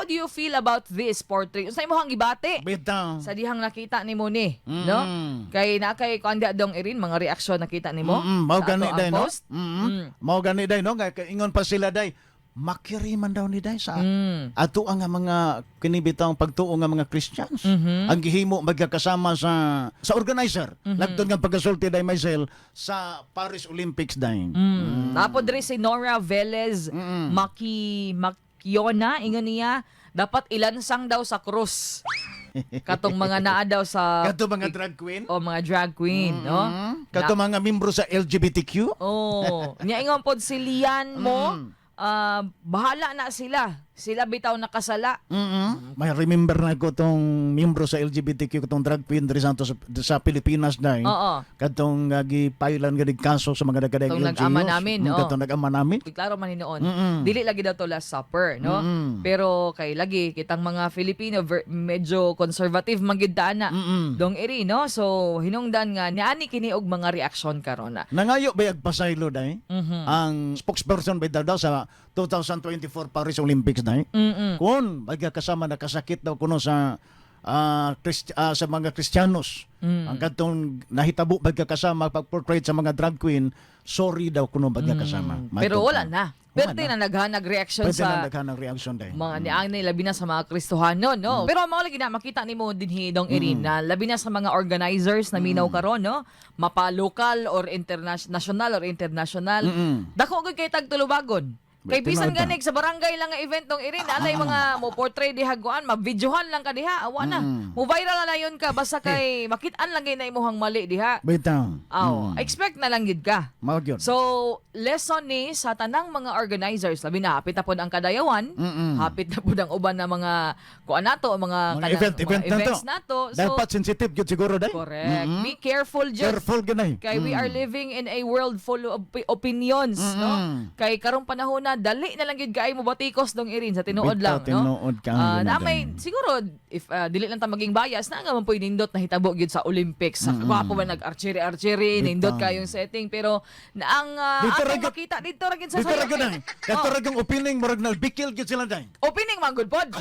how do you feel about this portrait? Unsay imong gibati Bitaw. sa dihang nakita nimo ni, no? Kay na kay kuanda dong irin mga reaksyon nakita nimo Mao sa gani ato ang day no. post. Mao gani day no, kay ingon pa sila day. Makiriman daw ni day sa ato ang mga kinibitang pagtuo nga mga Christians. Ang gihimo magkakasama sa organizer. Lagton nga pagasulti day Maisel sa Paris Olympics day. Napod diri si Nora Velez Makiona ingon niya dapat ilansang daw sa krus. Katong mga naa daw sa Kato mga drag queen. o mga drag queen, no? Kato mga membro sa LGBTQ. Oh, niya ingon pod si Lian mo, bahala na sila. Sila bitaw nakasala. May remember na ko tong membro sa LGBTQ katong drag queen diri sa Pilipinas day. Oo. Katong gipailan gadig kaso sa mga dagadayang Katong LGUs. nag-ama namin, oo. Katong nag-ama namin. Klaro man ni noon. Dili lagi daw to last supper, no? Pero kay lagi kitang mga Filipino medyo conservative magidana. Dong iri, no? So hinungdan nga niani kini og mga reaksyon karon na. Nangayo ba pasaylo day? Ang spokesperson ba daw sa 2024 Paris Olympics day? Kung magkakasama nakasakit daw kuno sa sa mga Kristiyanos. Ang katong nahitabo magkakasama pag-portray sa mga drag queen, sorry daw kuno magkakasama. Pero wala na. Pero na naghanag reaction Pwede na sa naghanang reaction day. mga niang labi na sa mga Kristohano, no? Pero mao lagi na makita nimo dinhi dong irin na labi na sa mga organizers na minaw karon, no? Mapa local or national or international. Dako gud kay tagtulubagon. Kay bisan Tinood ganig sa barangay lang nga event dong irin, alay mga mo portray diha guan, mabidyohan lang ka diha, awa na. Mo viral na yun ka basta kay makit-an lang gay na imong mali diha. Bitaw. Aw, expect na lang gid ka. Mao gyud. So, lesson ni sa tanang mga organizers, labi na hapit na po ang kadayawan, hapit na po ang uban na mga kuan nato, mga event events nato. nato. So, Dapat sensitive gyud siguro day. correct. Be careful just. Careful ganay. Kay we are living in a world full of opinions, no? Kay karong panahon na dali na lang gid kay mo batikos dong irin sa tinuod lang, Bitaw, no? tinuod ka, Na yun may siguro if dili lang ta maging bias na nga man pwede nindot na hitabo gyud sa Olympics. Sa gwapo ba nag-archery nindot kayong setting pero na ang Dito ra atong gyud- makita dito ra gyud sa Dito ra Suyo. gyud Kato ra gyud opening murag nalbikil gyud sila day. Opening man good pod.